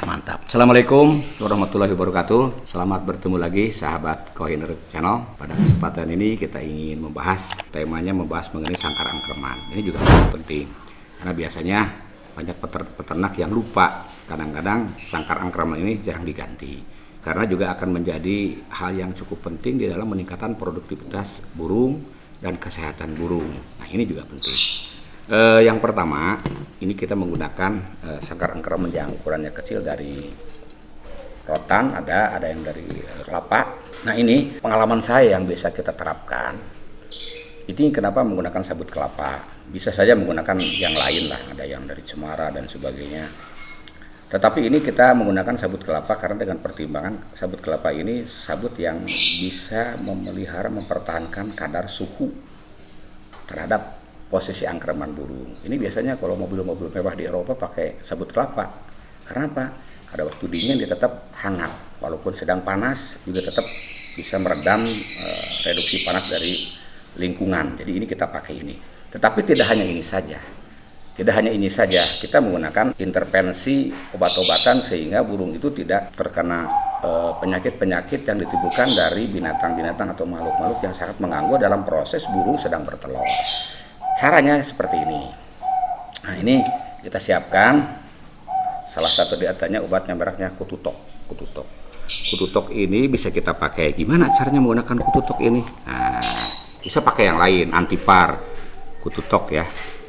Mantap. Assalamualaikum warahmatullahi wabarakatuh. Selamat bertemu lagi sahabat Kohiner Channel. Pada kesempatan ini kita ingin membahas mengenai sangkar angkreman. Ini juga sangat penting karena biasanya banyak peternak yang lupa. Kadang-kadang sangkar angkreman ini jarang diganti. Karena juga akan menjadi hal yang cukup penting di dalam meningkatkan produktivitas burung dan kesehatan burung. Nah, ini juga penting. Yang pertama, ini kita menggunakan sangkar angkreman yang ukurannya kecil dari rotan, ada yang dari kelapa. Nah, ini pengalaman saya yang bisa kita terapkan. Ini kenapa menggunakan sabut kelapa? Bisa saja menggunakan yang lain lah, ada yang dari cemara dan sebagainya. Tetapi ini kita menggunakan sabut kelapa karena dengan pertimbangan sabut kelapa ini sabut yang bisa mempertahankan kadar suhu terhadap posisi angkreman burung. Ini biasanya kalau mobil-mobil mewah di Eropa pakai sabut kelapa. Kenapa? Karena waktu dingin dia tetap hangat, walaupun sedang panas juga tetap bisa meredam reduksi panas dari lingkungan. Jadi ini kita pakai ini. Tetapi tidak hanya ini saja. Tidak hanya ini saja, kita menggunakan intervensi obat-obatan sehingga burung itu tidak terkena penyakit-penyakit yang ditimbulkan dari binatang-binatang atau makhluk-makhluk yang sangat mengganggu dalam proses burung sedang bertelur. Caranya seperti ini. Nah, ini kita siapkan. Salah satu di antaranya obatnya mereknya kututok. Kututok ini bisa kita pakai. Gimana caranya menggunakan kututok ini? Nah, bisa pakai yang lain, antipar. Kututok ya.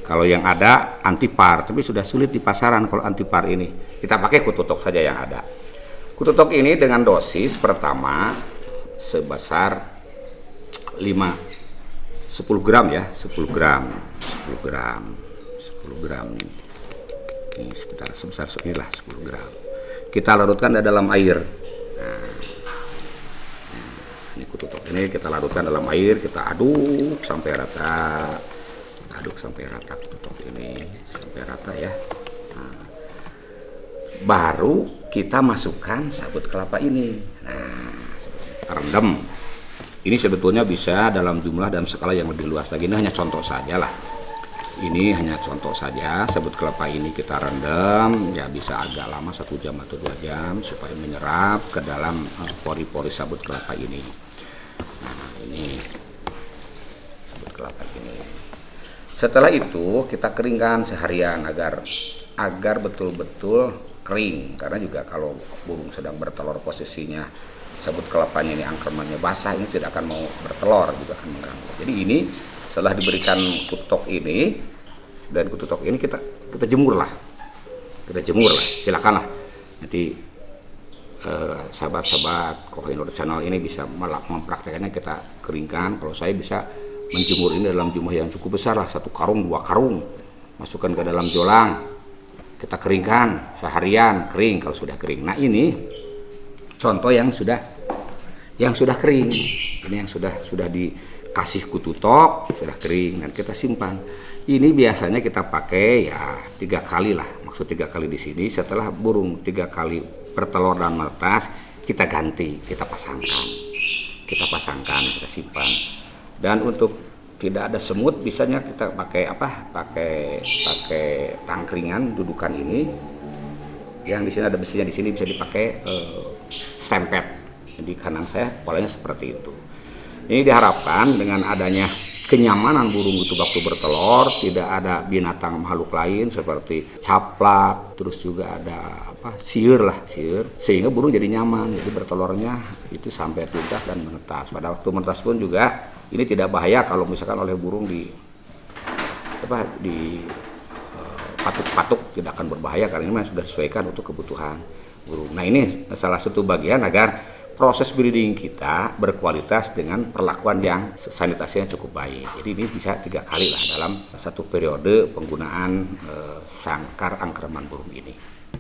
Kalau yang ada antipar, tapi sudah sulit di pasaran kalau antipar ini. Kita pakai kututok saja yang ada. Kututok ini dengan dosis pertama sebesar 10 gram ya, 10 gram ini sekitar sebesar inilah 10 gram. Kita larutkan di dalam air. Nah, ini kututok ini kita larutkan dalam air, kita aduk sampai rata. Kututok ini sampai rata ya. Nah, baru kita masukkan sabut kelapa ini. Nah, rendam. Ini sebetulnya bisa dalam jumlah dan skala yang lebih luas lagi. Ini hanya contoh saja lah. Ini hanya contoh saja. Sabut kelapa ini kita rendam, ya bisa agak lama 1 jam atau 2 jam supaya menyerap ke dalam pori-pori sabut kelapa ini. Nah, ini sabut kelapa ini. Setelah itu kita keringkan seharian agar betul-betul kering. Karena juga kalau burung sedang bertelur posisinya sabut kelapanya ini angkremannya basah, ini tidak akan mau bertelur, juga akan mengganggu. Jadi ini setelah diberikan kututok ini dan kututok ini kita jemur lah, silakanlah nanti sahabat-sahabat Kohiner Channel ini bisa mempraktekannya. Kita keringkan. Kalau saya bisa menjemur ini dalam jumlah yang cukup besar lah, 1 karung 2 karung, masukkan ke dalam jolang, kita keringkan seharian, kering. Kalau sudah kering, nah ini contoh yang sudah kering. Ini yang sudah dikasih kututok, sudah kering dan kita simpan. Ini biasanya kita pakai ya 3 kali lah. Maksud 3 kali di sini, setelah burung 3 kali bertelur dan menetas, kita ganti, kita pasangkan, kita simpan. Dan untuk tidak ada semut, bisanya kita pakai pakai tangkringan dudukan ini. Yang di sini ada besinya, di sini bisa dipakai stempet. Jadi kanan saya polanya seperti itu. Ini diharapkan dengan adanya kenyamanan burung itu waktu bertelur, tidak ada binatang makhluk lain seperti caplak, terus juga ada siur, sehingga burung jadi nyaman. Jadi bertelurnya itu sampai tuntas dan menetas. Pada waktu menetas pun juga ini tidak bahaya kalau misalkan oleh burung di patuk-patuk, tidak akan berbahaya karena ini memang sudah disesuaikan untuk kebutuhan burung. Nah, ini salah satu bagian agar proses breeding kita berkualitas dengan perlakuan yang sanitasinya cukup baik. Jadi ini bisa 3 kali lah dalam satu periode penggunaan sangkar angkreman burung ini.